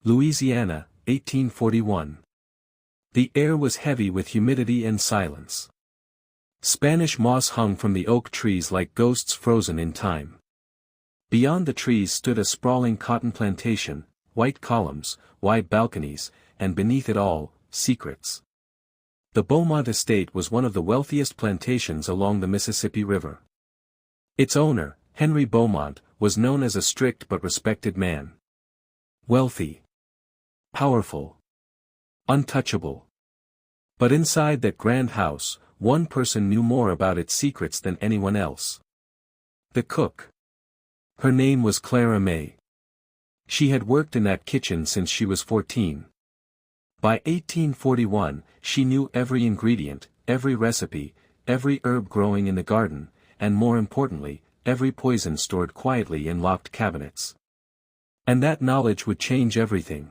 Louisiana, 1841. The air was heavy with humidity and silence. Spanish moss hung from the oak trees like ghosts frozen in time. Beyond the trees stood a sprawling cotton plantation, white columns, wide balconies, and beneath it all, secrets. The Beaumont estate was one of the wealthiest plantations along the Mississippi River. Its owner, Henry Beaumont, was known as a strict but respected man. Wealthy. Powerful. Untouchable. But inside that grand house, one person knew more about its secrets than anyone else. The cook. Her name was Clara May. She had worked in that kitchen since she was 14. By 1841, she knew every ingredient, every recipe, every herb growing in the garden, and more importantly, every poison stored quietly in locked cabinets. And that knowledge would change everything.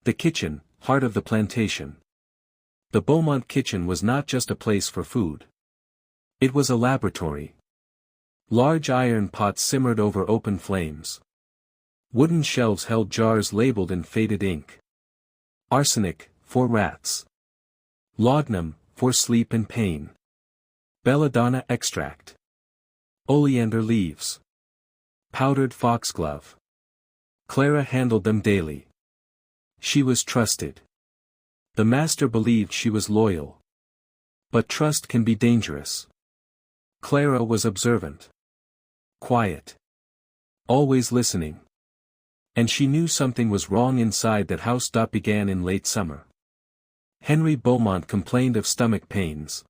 The kitchen, heart of the plantation. The Beaumont kitchen was not just a place for food. It was a laboratory. Large iron pots simmered over open flames. Wooden shelves held jars labeled in faded ink. Arsenic, for rats. Laudanum, for sleep and pain. Belladonna extract. Oleander leaves. Powdered foxglove. Clara handled them daily. She was trusted. The master believed she was loyal. But trust can be dangerous. Clara was observant. Quiet. Always listening. And she knew something was wrong inside that house. Began in late summer. Henry Beaumont complained of stomach pains.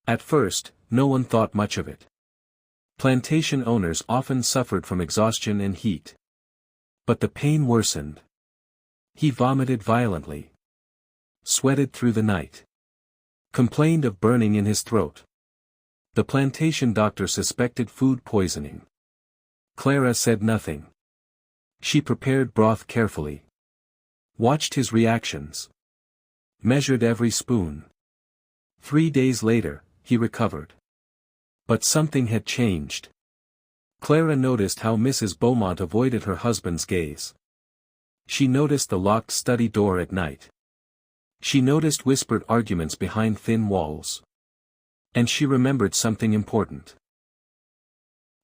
At first, no one thought much of it. Plantation owners often suffered from exhaustion and heat. But the pain worsened. He vomited violently. Sweated through the night. Complained of burning in his throat. The plantation doctor suspected food poisoning. Clara said nothing. She prepared broth carefully. Watched his reactions. Measured every spoon. 3 days later, he recovered. But something had changed. Clara noticed how Mrs. Beaumont avoided her husband's gaze. She noticed the locked study door at night. She noticed whispered arguments behind thin walls. And she remembered something important.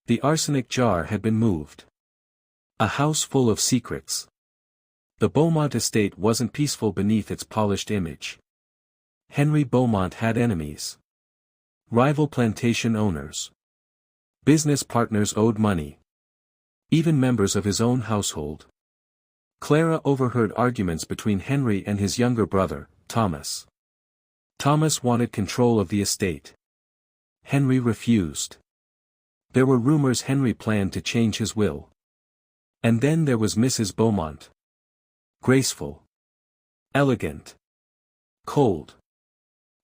The arsenic jar had been moved. A house full of secrets. The Beaumont estate wasn't peaceful beneath its polished image. Henry Beaumont had enemies. Rival plantation owners. Business partners owed money. Even members of his own household. Clara overheard arguments between Henry and his younger brother, Thomas. Thomas wanted control of the estate. Henry refused. There were rumors Henry planned to change his will. And then there was Mrs. Beaumont. Graceful. Elegant. Cold.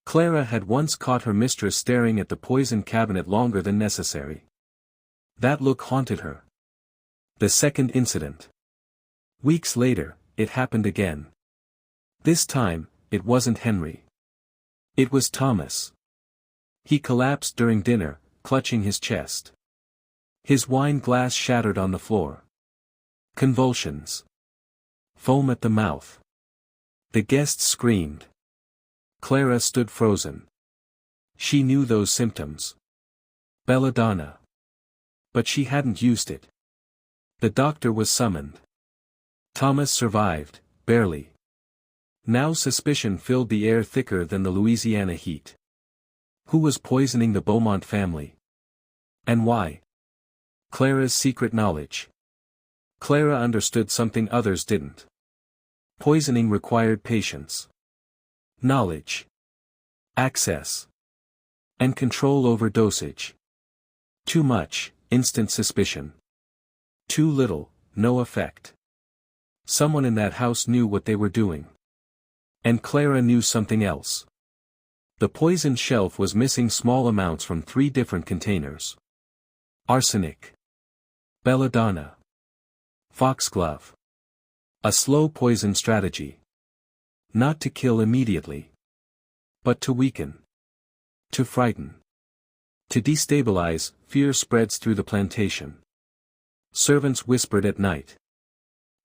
Clara had once caught her mistress staring at the poison cabinet longer than necessary. That look haunted her. The second incident. Weeks later, it happened again. This time, it wasn't Henry. It was Thomas. He collapsed during dinner, clutching his chest. His wine glass shattered on the floor. Convulsions. Foam at the mouth. The guests screamed. Clara stood frozen. She knew those symptoms. Belladonna. But she hadn't used it. The doctor was summoned. Thomas survived, barely. Now suspicion filled the air thicker than the Louisiana heat. Who was poisoning the Beaumont family? And why? Clara's secret knowledge. Clara understood something others didn't. Poisoning required patience. Knowledge. Access. And control over dosage. Too much, instant suspicion. Too little, no effect. Someone in that house knew what they were doing. And Clara knew something else. The poison shelf was missing small amounts from 3 different containers. Arsenic. Belladonna. Foxglove. A slow poison strategy. Not to kill immediately. But to weaken. To frighten. To destabilize. Fear spreads through the plantation. Servants whispered at night.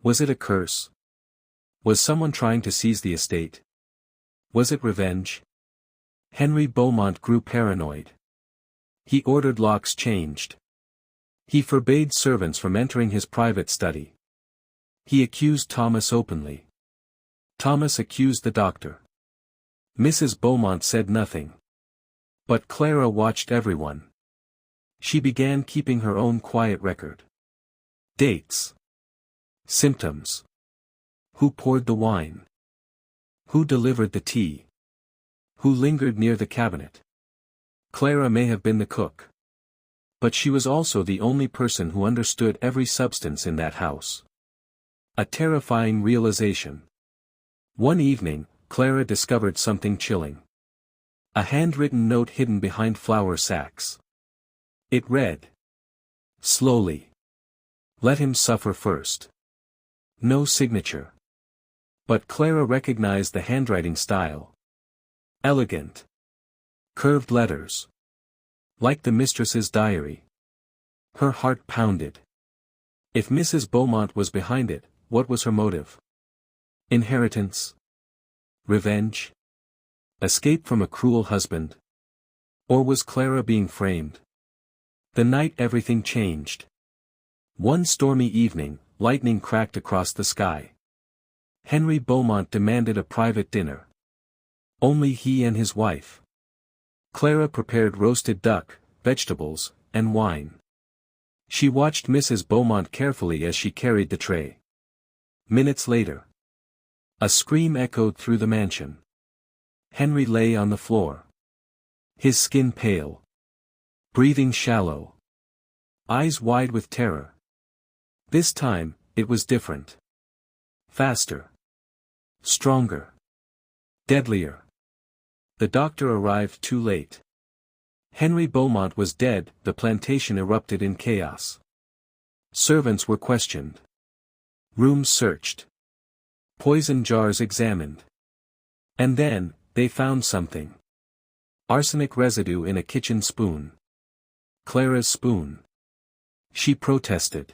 Was it a curse? Was someone trying to seize the estate? Was it revenge? Henry Beaumont grew paranoid. He ordered locks changed. He forbade servants from entering his private study. He accused Thomas openly. Thomas accused the doctor. Mrs. Beaumont said nothing. But Clara watched everyone. She began keeping her own quiet record. Dates. Symptoms. Who poured the wine? Who delivered the tea? Who lingered near the cabinet? Clara may have been the cook. But she was also the only person who understood every substance in that house. A terrifying realization. One evening, Clara discovered something chilling. A handwritten note hidden behind flour sacks. It read. Slowly. Let him suffer first. No signature. But Clara recognized the handwriting style. Elegant. Curved letters. Like the mistress's diary. Her heart pounded. If Mrs. Beaumont was behind it, what was her motive? Inheritance? Revenge? Escape from a cruel husband? Or was Clara being framed? The night everything changed. One stormy evening, lightning cracked across the sky. Henry Beaumont demanded a private dinner. Only he and his wife. Clara prepared roasted duck, vegetables, and wine. She watched Mrs. Beaumont carefully as she carried the tray. Minutes later. A scream echoed through the mansion. Henry lay on the floor. His skin pale. Breathing shallow. Eyes wide with terror. This time, it was different. Faster. Stronger. Deadlier. The doctor arrived too late. Henry Beaumont was dead. The plantation erupted in chaos. Servants were questioned. Rooms searched. Poison jars examined. And then, they found something. Arsenic residue in a kitchen spoon. Clara's spoon. She protested.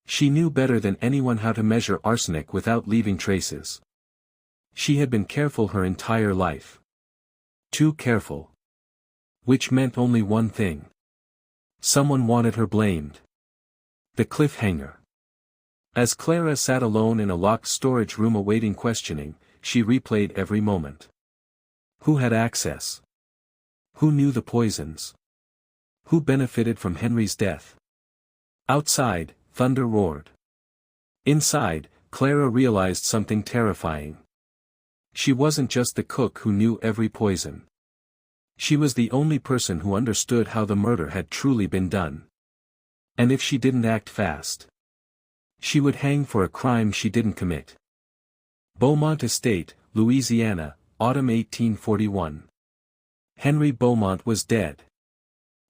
She knew better than anyone how to measure arsenic without leaving traces. She had been careful her entire life. Too careful. Which meant only one thing. Someone wanted her blamed. The cliffhanger. As Clara sat alone in a locked storage room awaiting questioning, she replayed every moment. Who had access? Who knew the poisons? Who benefited from Henry's death? Outside, thunder roared. Inside, Clara realized something terrifying. She wasn't just the cook who knew every poison. She was the only person who understood how the murder had truly been done. And if she didn't act fast, she would hang for a crime she didn't commit. Beaumont Estate, Louisiana, Autumn 1841. Henry Beaumont was dead.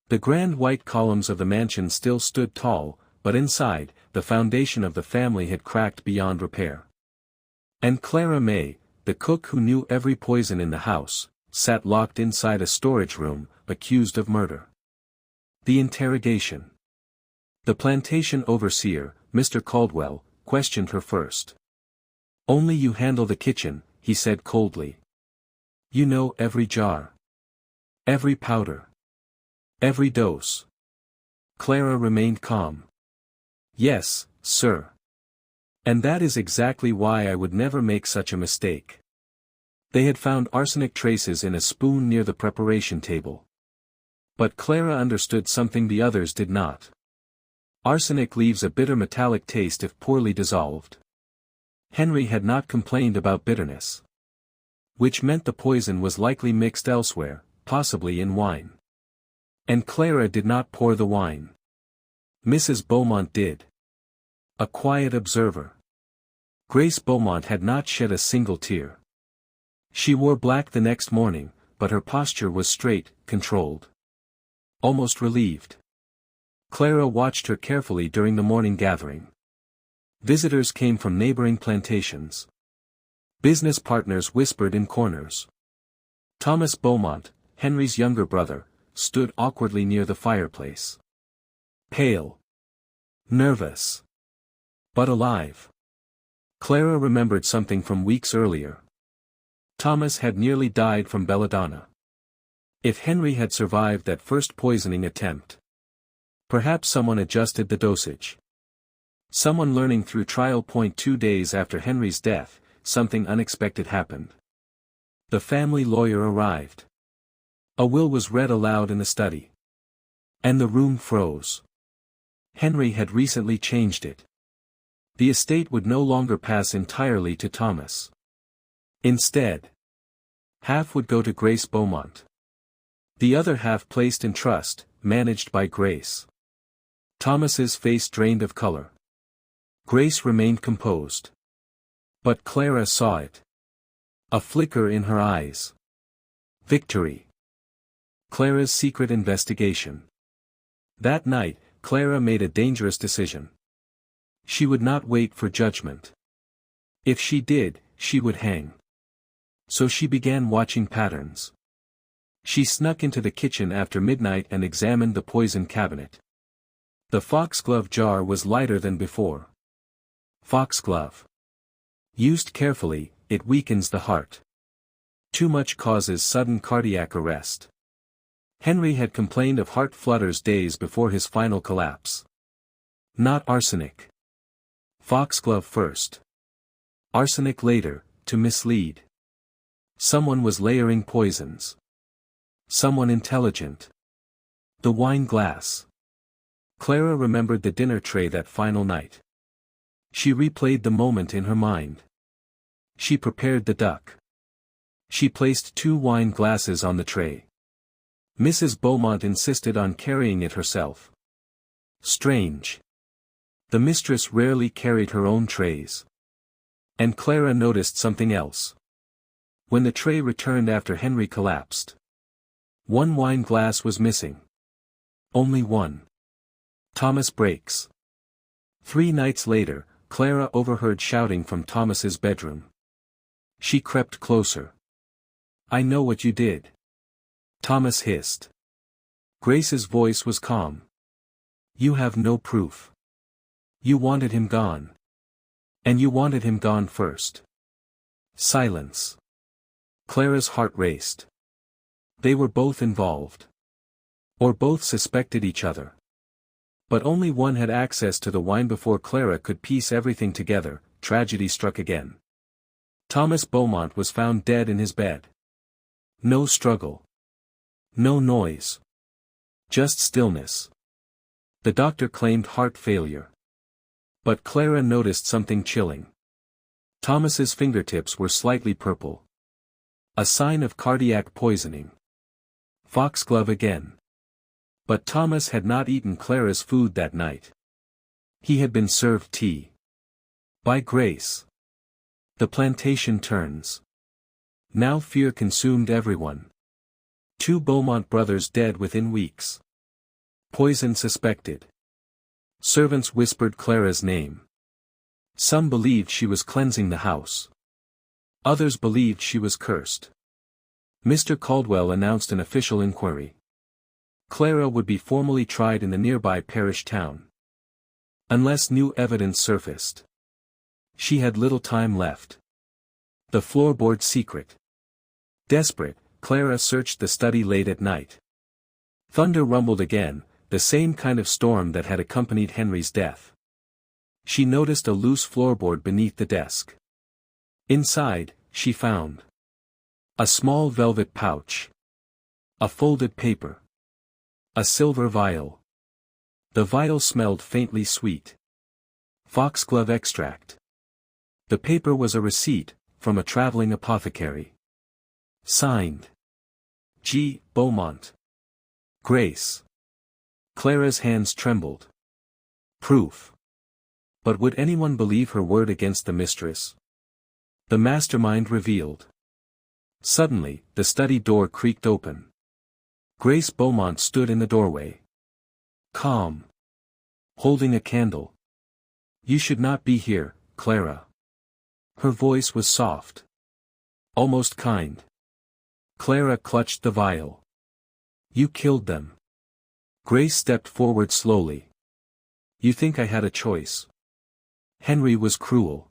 The grand white columns of the mansion still stood tall, but inside, the foundation of the family had cracked beyond repair. And Clara May, the cook who knew every poison in the house, sat locked inside a storage room, accused of murder. The interrogation. The plantation overseer, Mr. Caldwell, questioned her first. Only you handle the kitchen, he said coldly. You know every jar. Every powder. Every dose. Clara remained calm. Yes, sir. And that is exactly why I would never make such a mistake. They had found arsenic traces in a spoon near the preparation table. But Clara understood something the others did not. Arsenic leaves a bitter metallic taste if poorly dissolved. Henry had not complained about bitterness. Which meant the poison was likely mixed elsewhere, possibly in wine. And Clara did not pour the wine. Mrs. Beaumont did. A quiet observer. Grace Beaumont had not shed a single tear. She wore black the next morning, but her posture was straight, controlled. Almost relieved. Clara watched her carefully during the morning gathering. Visitors came from neighboring plantations. Business partners whispered in corners. Thomas Beaumont, Henry's younger brother, stood awkwardly near the fireplace. Pale. Nervous. But alive. Clara remembered something from weeks earlier. Thomas had nearly died from belladonna. If Henry had survived that first poisoning attempt, perhaps someone adjusted the dosage. Someone learning through trial. 2 days after Henry's death, something unexpected happened. The family lawyer arrived. A will was read aloud in the study. And the room froze. Henry had recently changed it. The estate would no longer pass entirely to Thomas. Instead, half would go to Grace Beaumont. The other half placed in trust, managed by Grace. Thomas's face drained of color. Grace remained composed. But Clara saw it. A flicker in her eyes. Victory. Clara's secret investigation. That night, Clara made a dangerous decision. She would not wait for judgment. If she did, she would hang. So she began watching patterns. She snuck into the kitchen after midnight and examined the poison cabinet. The foxglove jar was lighter than before. Foxglove. Used carefully, it weakens the heart. Too much causes sudden cardiac arrest. Henry had complained of heart flutters days before his final collapse. Not arsenic. Foxglove first. Arsenic later, to mislead. Someone was layering poisons. Someone intelligent. The wine glass. Clara remembered the dinner tray that final night. She replayed the moment in her mind. She prepared the duck. She placed 2 wine glasses on the tray. Mrs. Beaumont insisted on carrying it herself. Strange. The mistress rarely carried her own trays. And Clara noticed something else. When the tray returned after Henry collapsed, 1 wine glass was missing. Only one. Thomas breaks. 3 nights later, Clara overheard shouting from Thomas's bedroom. She crept closer. "I know what you did." Thomas hissed. Grace's voice was calm. "You have no proof. You wanted him gone. And you wanted him gone first." Silence. Clara's heart raced. They were both involved. Or both suspected each other. But only one had access to the wine. Before Clara could piece everything together, tragedy struck again. Thomas Beaumont was found dead in his bed. No struggle. No noise. Just stillness. The doctor claimed heart failure. But Clara noticed something chilling. Thomas's fingertips were slightly purple. A sign of cardiac poisoning. Foxglove again. But Thomas had not eaten Clara's food that night. He had been served tea. By Grace. The plantation turns. Now fear consumed everyone. 2 Beaumont brothers dead within weeks. Poison suspected. Servants whispered Clara's name. Some believed she was cleansing the house. Others believed she was cursed. Mr. Caldwell announced an official inquiry. Clara would be formally tried in the nearby parish town. Unless new evidence surfaced. She had little time left. The floorboard secret. Desperate, Clara searched the study late at night. Thunder rumbled again, the same kind of storm that had accompanied Henry's death. She noticed a loose floorboard beneath the desk. Inside, she found a small velvet pouch. A folded paper. A silver vial. The vial smelled faintly sweet. Foxglove extract. The paper was a receipt, from a traveling apothecary. Signed. G. Beaumont. Grace. Clara's hands trembled. Proof. But would anyone believe her word against the mistress? The mastermind revealed. Suddenly, the study door creaked open. Grace Beaumont stood in the doorway. Calm. Holding a candle. "You should not be here, Clara." Her voice was soft. Almost kind. Clara clutched the vial. "You killed them." Grace stepped forward slowly. "You think I had a choice?" Henry was cruel.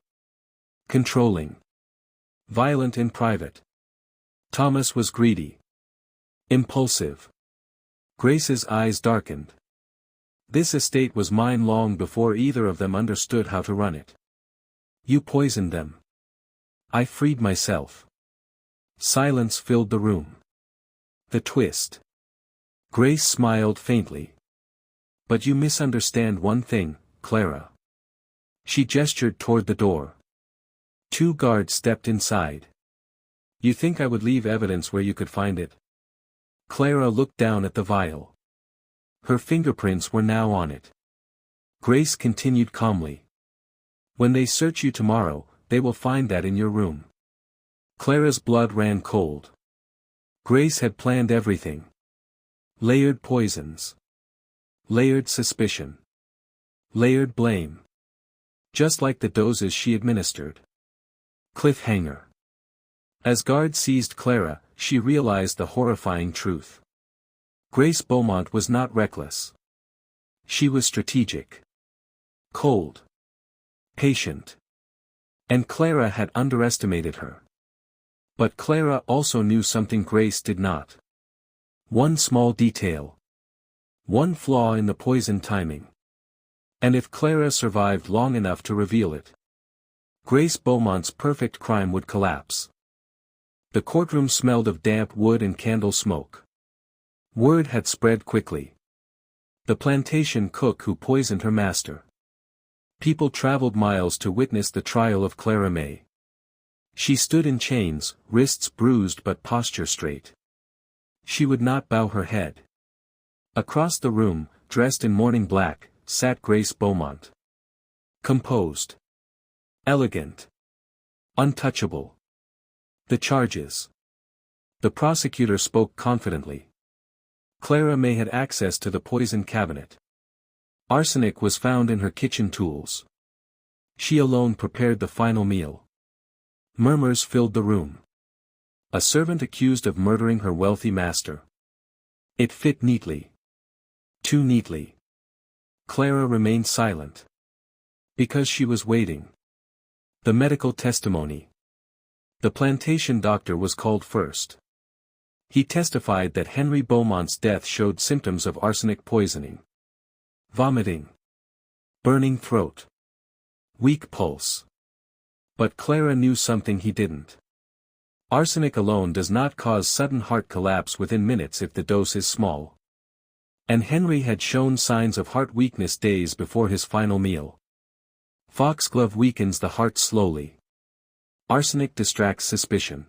Controlling. Violent in private. Thomas was greedy. Impulsive. Grace's eyes darkened. This estate was mine long before either of them understood how to run it. You poisoned them. I freed myself. Silence filled the room. The twist. Grace smiled faintly. But you misunderstand one thing, Clara. She gestured toward the door. 2 guards stepped inside. You think I would leave evidence where you could find it? Clara looked down at the vial. Her fingerprints were now on it. Grace continued calmly. When they search you tomorrow, they will find that in your room. Clara's blood ran cold. Grace had planned everything. Layered poisons. Layered suspicion. Layered blame. Just like the doses she administered. Cliffhanger. As guards seized Clara, she realized the horrifying truth. Grace Beaumont was not reckless. She was strategic. Cold. Patient. And Clara had underestimated her. But Clara also knew something Grace did not. One small detail. One flaw in the poison timing. And if Clara survived long enough to reveal it, Grace Beaumont's perfect crime would collapse. The courtroom smelled of damp wood and candle smoke. Word had spread quickly. The plantation cook who poisoned her master. People traveled miles to witness the trial of Clara May. She stood in chains, wrists bruised but posture straight. She would not bow her head. Across the room, dressed in mourning black, sat Grace Beaumont. Composed. Elegant. Untouchable. The charges. The prosecutor spoke confidently. Clara May had access to the poison cabinet. Arsenic was found in her kitchen tools. She alone prepared the final meal. Murmurs filled the room. A servant accused of murdering her wealthy master. It fit neatly. Too neatly. Clara remained silent. Because she was waiting. The medical testimony. The plantation doctor was called first. He testified that Henry Beaumont's death showed symptoms of arsenic poisoning. Vomiting. Burning throat. Weak pulse. But Clara knew something he didn't. Arsenic alone does not cause sudden heart collapse within minutes if the dose is small. And Henry had shown signs of heart weakness days before his final meal. Foxglove weakens the heart slowly. Arsenic distracts suspicion.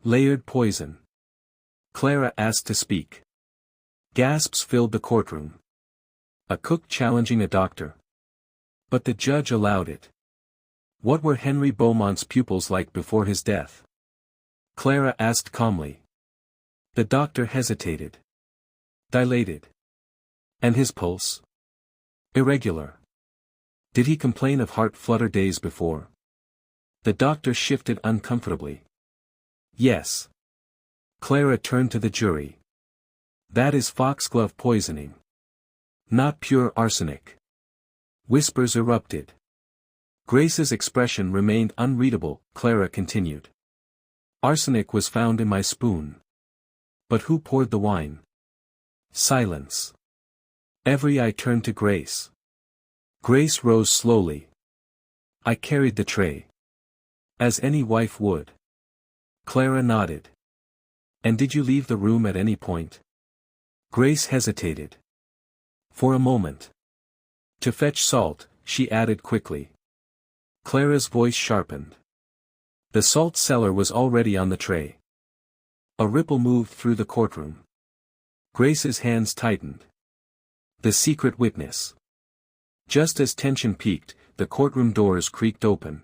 Layered poison. Clara asked to speak. Gasps filled the courtroom. A cook challenging a doctor. But the judge allowed it. What were Henry Beaumont's pupils like before his death? Clara asked calmly. The doctor hesitated. Dilated. And his pulse? Irregular. Did he complain of heart flutter days before? The doctor shifted uncomfortably. Yes. Clara turned to the jury. That is foxglove poisoning. Not pure arsenic. Whispers erupted. Grace's expression remained unreadable. Clara continued. Arsenic was found in my spoon. But who poured the wine? Silence. Every eye turned to Grace. Grace rose slowly. I carried the tray. As any wife would. Clara nodded. And did you leave the room at any point? Grace hesitated. For a moment. To fetch salt, she added quickly. Clara's voice sharpened. The salt cellar was already on the tray. A ripple moved through the courtroom. Grace's hands tightened. The secret witness. Just as tension peaked, the courtroom doors creaked open.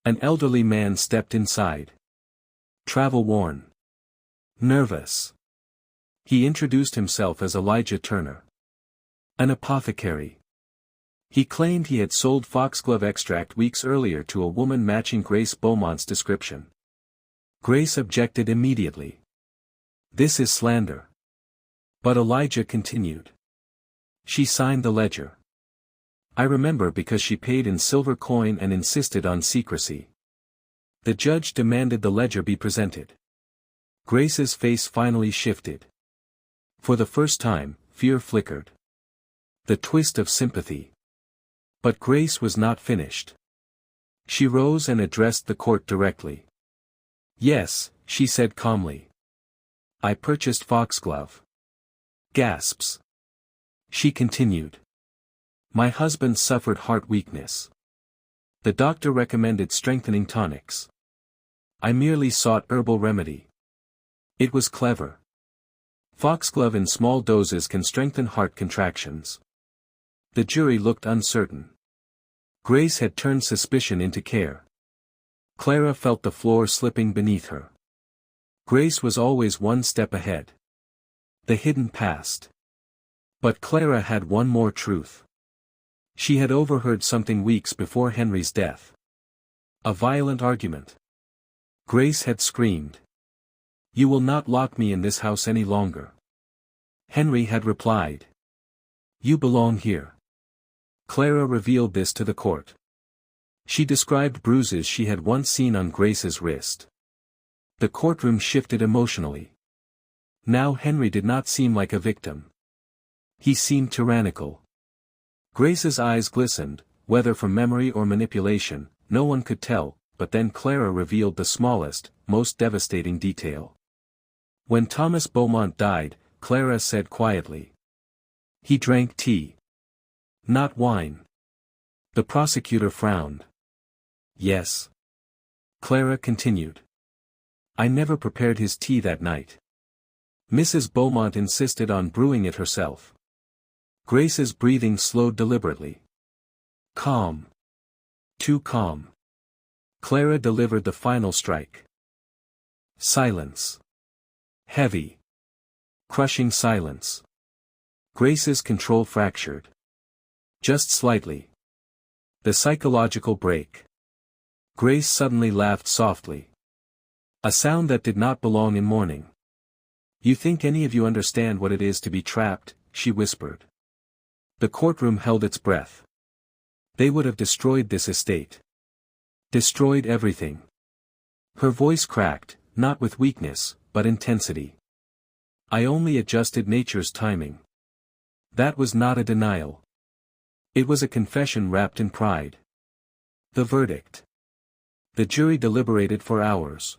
An elderly man stepped inside. Travel-worn. Nervous. He introduced himself as Elijah Turner. An apothecary. He claimed he had sold foxglove extract weeks earlier to a woman matching Grace Beaumont's description. Grace objected immediately. This is slander. But Elijah continued. She signed the ledger. I remember because she paid in silver coin and insisted on secrecy. The judge demanded the ledger be presented. Grace's face finally shifted. For the first time, fear flickered. The twist of sympathy. But Grace was not finished. She rose and addressed the court directly. Yes, she said calmly. I purchased Foxglove. Gasps. She continued. My husband suffered heart weakness. The doctor recommended strengthening tonics. I merely sought herbal remedy. It was clever. Foxglove in small doses can strengthen heart contractions. The jury looked uncertain. Grace had turned suspicion into care. Clara felt the floor slipping beneath her. Grace was always one step ahead. The hidden past. But Clara had one more truth. She had overheard something weeks before Henry's death. A violent argument. Grace had screamed. You will not lock me in this house any longer. Henry had replied. You belong here. Clara revealed this to the court. She described bruises she had once seen on Grace's wrist. The courtroom shifted emotionally. Now Henry did not seem like a victim. He seemed tyrannical. Grace's eyes glistened, whether from memory or manipulation, no one could tell, but then Clara revealed the smallest, most devastating detail. When Thomas Beaumont died, Clara said quietly. He drank tea. Not wine. The prosecutor frowned. Yes. Clara continued. I never prepared his tea that night. Mrs. Beaumont insisted on brewing it herself. Grace's breathing slowed deliberately. Calm. Too calm. Clara delivered the final strike. Silence. Heavy. Crushing silence. Grace's control fractured. Just slightly. The psychological break. Grace suddenly laughed softly. A sound that did not belong in mourning. You think any of you understand what it is to be trapped, she whispered. The courtroom held its breath. They would have destroyed this estate. Destroyed everything. Her voice cracked, not with weakness, but intensity. I only adjusted nature's timing. That was not a denial. It was a confession wrapped in pride. The verdict. The jury deliberated for hours.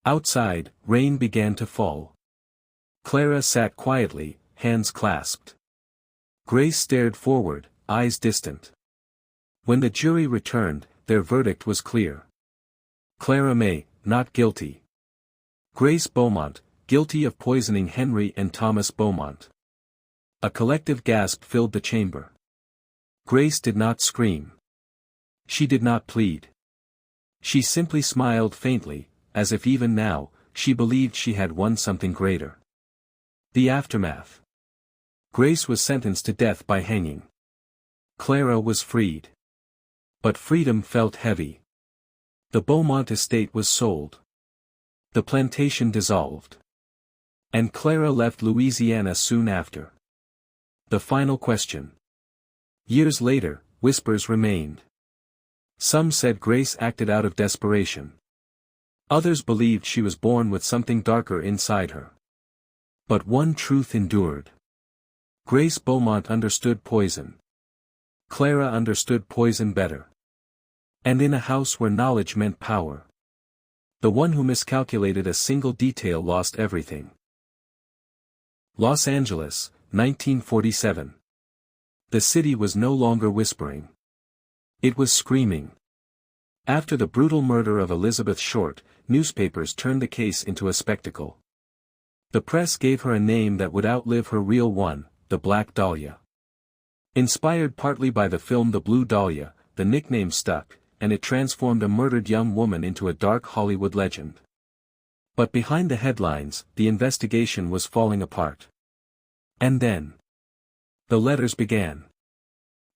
Outside, rain began to fall. Clara sat quietly, hands clasped. Grace stared forward, eyes distant. When the jury returned, their verdict was clear. Clara May, not guilty. Grace Beaumont, guilty of poisoning Henry and Thomas Beaumont. A collective gasp filled the chamber. Grace did not scream. She did not plead. She simply smiled faintly, as if even now, she believed she had won something greater. The aftermath. Grace was sentenced to death by hanging. Clara was freed. But freedom felt heavy. The Beaumont estate was sold. The plantation dissolved. And Clara left Louisiana soon after. The final question. Years later, whispers remained. Some said Grace acted out of desperation. Others believed she was born with something darker inside her. But one truth endured. Grace Beaumont understood poison. Clara understood poison better. And in a house where knowledge meant power. The one who miscalculated a single detail lost everything. Los Angeles, 1947. The city was no longer whispering. It was screaming. After the brutal murder of Elizabeth Short, newspapers turned the case into a spectacle. The press gave her a name that would outlive her real one, the Black Dahlia. Inspired partly by the film The Blue Dahlia, the nickname stuck, and it transformed a murdered young woman into a dark Hollywood legend. But behind the headlines, the investigation was falling apart. And then. The letters began.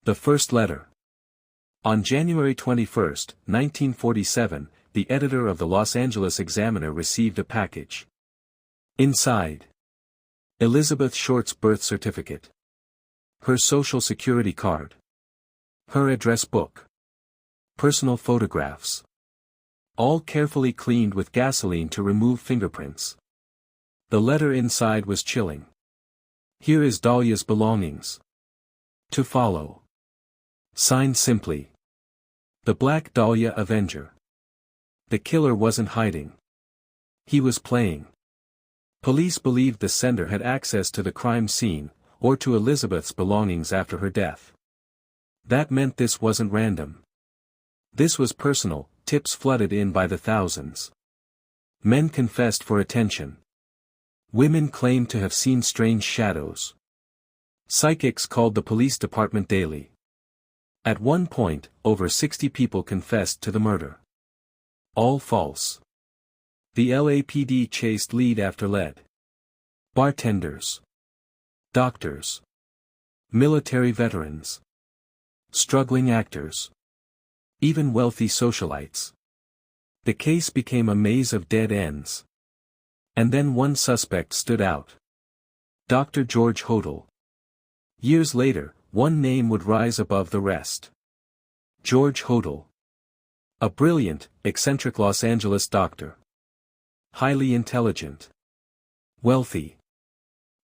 The first letter. On January 21, 1947, the editor of the Los Angeles Examiner received a package. Inside. Elizabeth Short's birth certificate. Her social security card. Her address book. Personal photographs. All carefully cleaned with gasoline to remove fingerprints. The letter inside was chilling. Here is Dahlia's belongings. To follow. Signed simply. The Black Dahlia Avenger. The killer wasn't hiding. He was playing. Police believed the sender had access to the crime scene, or to Elizabeth's belongings after her death. That meant this wasn't random. This was personal. Tips flooded in by the thousands. Men confessed for attention. Women claimed to have seen strange shadows. Psychics called the police department daily. At one point, over 60 people confessed to the murder. All false. The LAPD chased lead after lead. Bartenders. Doctors. Military veterans. Struggling actors. Even wealthy socialites. The case became a maze of dead ends. And then one suspect stood out. Dr. George Hodel. Years later, one name would rise above the rest. George Hodel. A brilliant, eccentric Los Angeles doctor. Highly intelligent. Wealthy.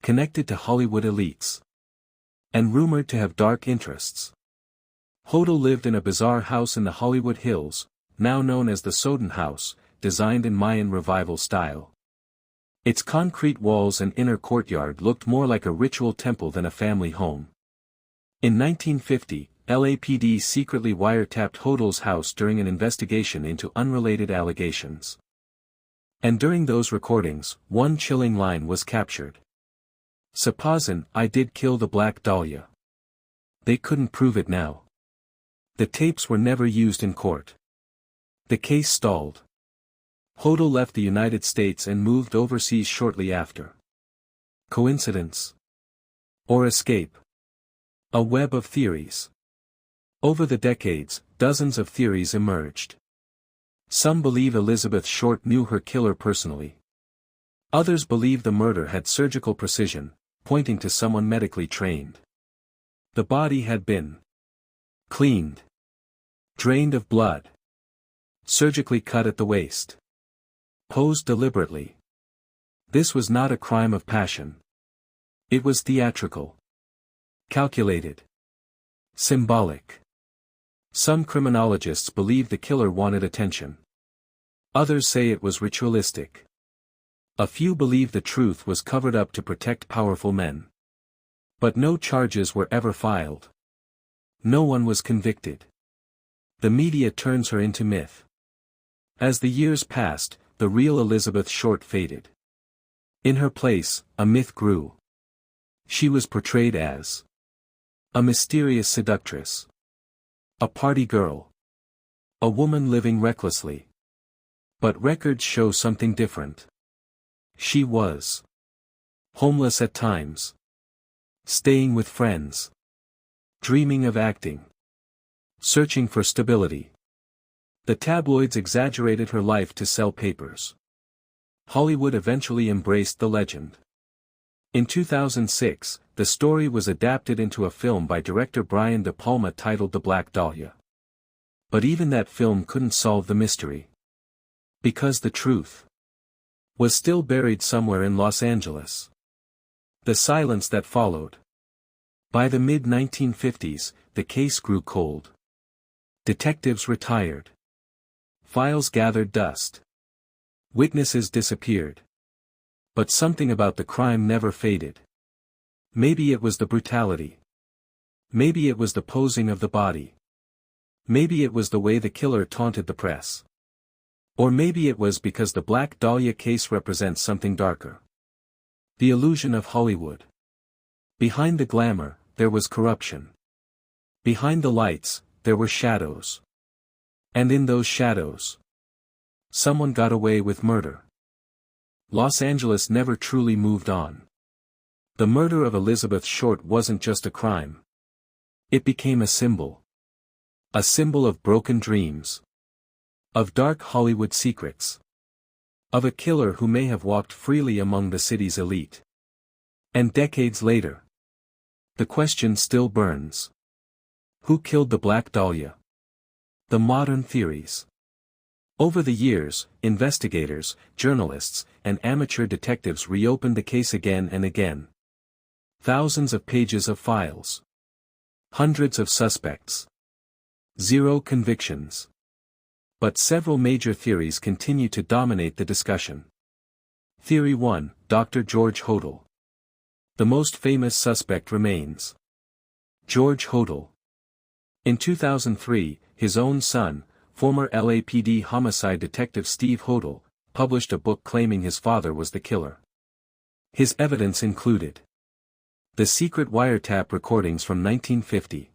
Connected to Hollywood elites. And rumored to have dark interests. Hodel lived in a bizarre house in the Hollywood Hills, now known as the Soden House, designed in Mayan Revival style. Its concrete walls and inner courtyard looked more like a ritual temple than a family home. In 1950, LAPD secretly wiretapped Hodel's house during an investigation into unrelated allegations. And during those recordings, one chilling line was captured. Supposin' I did kill the Black Dahlia. They couldn't prove it now. The tapes were never used in court. The case stalled. Hodel left the United States and moved overseas shortly after. Coincidence? Or escape? A web of theories. Over the decades, dozens of theories emerged. Some believe Elizabeth Short knew her killer personally. Others believe the murder had surgical precision, pointing to someone medically trained. The body had been cleaned. Drained of blood. Surgically cut at the waist. Posed deliberately. This was not a crime of passion. It was theatrical. Calculated. Symbolic. Some criminologists believe the killer wanted attention. Others say it was ritualistic. A few believe the truth was covered up to protect powerful men. But no charges were ever filed. No one was convicted. The media turns her into myth. As the years passed, the real Elizabeth Short faded. In her place, a myth grew. She was portrayed as a mysterious seductress. A party girl. A woman living recklessly. But records show something different. She was homeless at times. Staying with friends. Dreaming of acting. Searching for stability. The tabloids exaggerated her life to sell papers. Hollywood eventually embraced the legend. In 2006, the story was adapted into a film by director Brian De Palma titled The Black Dahlia. But even that film couldn't solve the mystery. Because the truth was still buried somewhere in Los Angeles. The silence that followed. By the mid-1950s, the case grew cold. Detectives retired. Files gathered dust. Witnesses disappeared. But something about the crime never faded. Maybe it was the brutality. Maybe it was the posing of the body. Maybe it was the way the killer taunted the press. Or maybe it was because the Black Dahlia case represents something darker. The illusion of Hollywood. Behind the glamour, there was corruption. Behind the lights, there were shadows. And in those shadows, someone got away with murder. Los Angeles never truly moved on. The murder of Elizabeth Short wasn't just a crime. It became a symbol. A symbol of broken dreams. Of dark Hollywood secrets. Of a killer who may have walked freely among the city's elite. And decades later, the question still burns. Who killed the Black Dahlia? The modern theories. Over the years, investigators, journalists, and amateur detectives reopened the case again and again. Thousands of pages of files. Hundreds of suspects. Zero convictions. But several major theories continue to dominate the discussion. Theory 1, Dr. George Hodel. The most famous suspect remains George Hodel. In 2003, his own son, former LAPD homicide detective Steve Hodel, published a book claiming his father was the killer. His evidence included the secret wiretap recordings from 1950.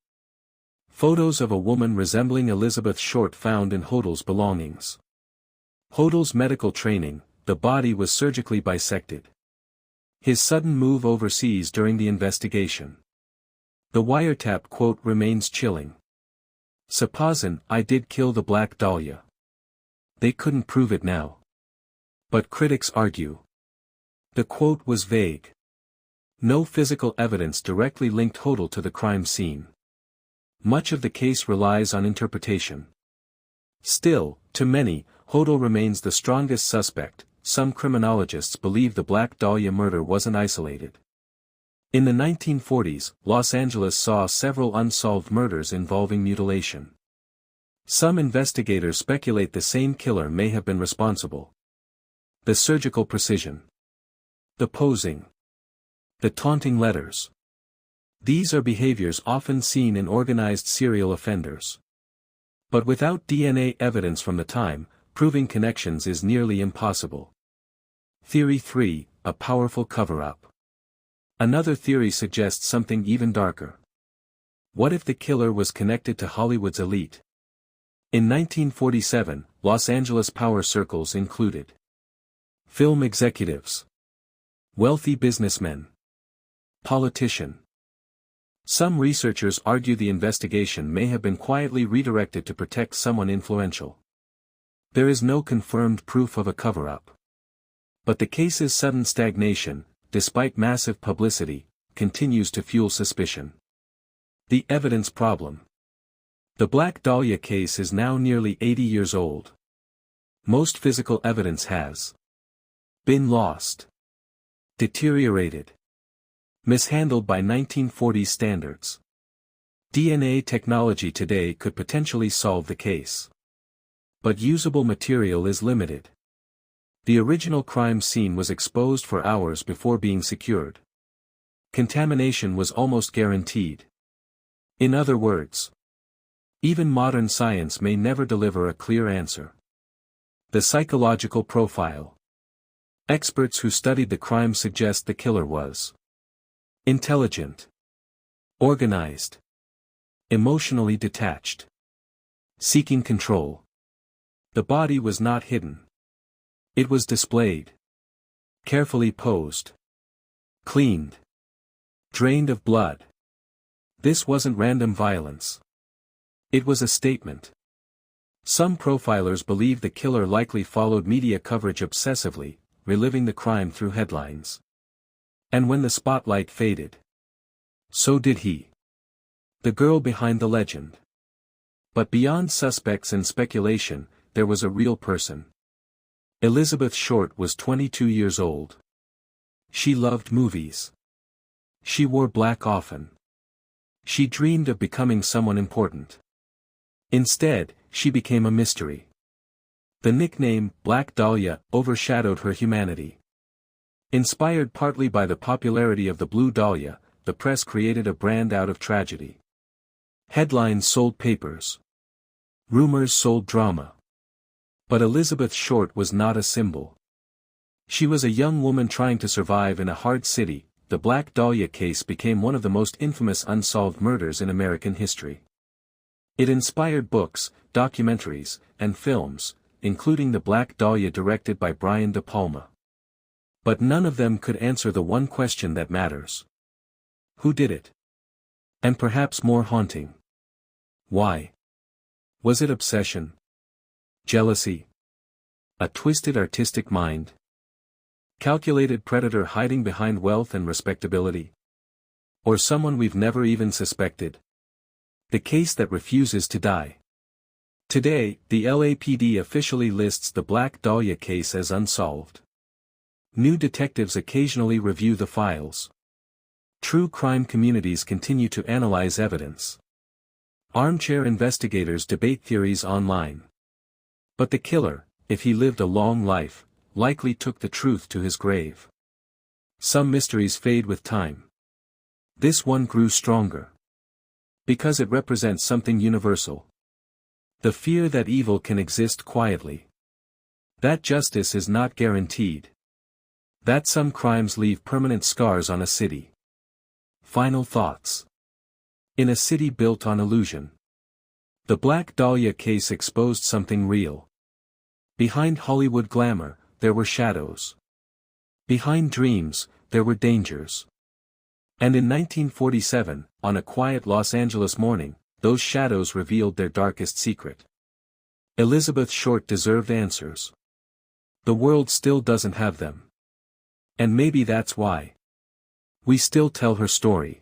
Photos of a woman resembling Elizabeth Short found in Hodel's belongings. Hodel's medical training, the body was surgically bisected. His sudden move overseas during the investigation. The wiretap quote remains chilling. "Supposin' I did kill the Black Dahlia. They couldn't prove it now. But critics argue." The quote was vague. No physical evidence directly linked Hodel to the crime scene. Much of the case relies on interpretation. Still, to many, Hodel remains the strongest suspect. Some criminologists believe the Black Dahlia murder wasn't isolated. In the 1940s, Los Angeles saw several unsolved murders involving mutilation. Some investigators speculate the same killer may have been responsible. The surgical precision. The posing. The taunting letters. These are behaviors often seen in organized serial offenders. But without DNA evidence from the time, proving connections is nearly impossible. Theory 3, a powerful cover-up. Another theory suggests something even darker. What if the killer was connected to Hollywood's elite? In 1947, Los Angeles power circles included film executives, wealthy businessmen, politicians. Some researchers argue the investigation may have been quietly redirected to protect someone influential. There is no confirmed proof of a cover-up. But the case's sudden stagnation, despite massive publicity, continues to fuel suspicion. The evidence problem. The Black Dahlia case is now nearly 80 years old. Most physical evidence has been lost, deteriorated, mishandled by 1940s standards. DNA technology today could potentially solve the case. But usable material is limited. The original crime scene was exposed for hours before being secured. Contamination was almost guaranteed. In other words, even modern science may never deliver a clear answer. The psychological profile. Experts who studied the crime suggest the killer was intelligent, organized, emotionally detached, seeking control. The body was not hidden. It was displayed, carefully posed, cleaned, drained of blood. This wasn't random violence. It was a statement. Some profilers believe the killer likely followed media coverage obsessively, reliving the crime through headlines. And when the spotlight faded, so did he. The girl behind the legend. But beyond suspects and speculation, there was a real person. Elizabeth Short was 22 years old. She loved movies. She wore black often. She dreamed of becoming someone important. Instead, she became a mystery. The nickname, Black Dahlia, overshadowed her humanity. Inspired partly by the popularity of the Blue Dahlia, the press created a brand out of tragedy. Headlines sold papers. Rumors sold drama. But Elizabeth Short was not a symbol. She was a young woman trying to survive in a hard city. The Black Dahlia case became one of the most infamous unsolved murders in American history. It inspired books, documentaries, and films, including The Black Dahlia directed by Brian De Palma. But none of them could answer the one question that matters. Who did it? And perhaps more haunting. Why? Was it obsession? Jealousy? A twisted artistic mind? Calculated predator hiding behind wealth and respectability? Or someone we've never even suspected? The case that refuses to die. Today, the LAPD officially lists the Black Dahlia case as unsolved. New detectives occasionally review the files. True crime communities continue to analyze evidence. Armchair investigators debate theories online. But the killer, if he lived a long life, likely took the truth to his grave. Some mysteries fade with time. This one grew stronger. Because it represents something universal. The fear that evil can exist quietly. That justice is not guaranteed. That some crimes leave permanent scars on a city. Final thoughts. In a city built on illusion. The Black Dahlia case exposed something real. Behind Hollywood glamour, there were shadows. Behind dreams, there were dangers. And in 1947, on a quiet Los Angeles morning, those shadows revealed their darkest secret. Elizabeth Short deserved answers. The world still doesn't have them. And maybe that's why. We still tell her story.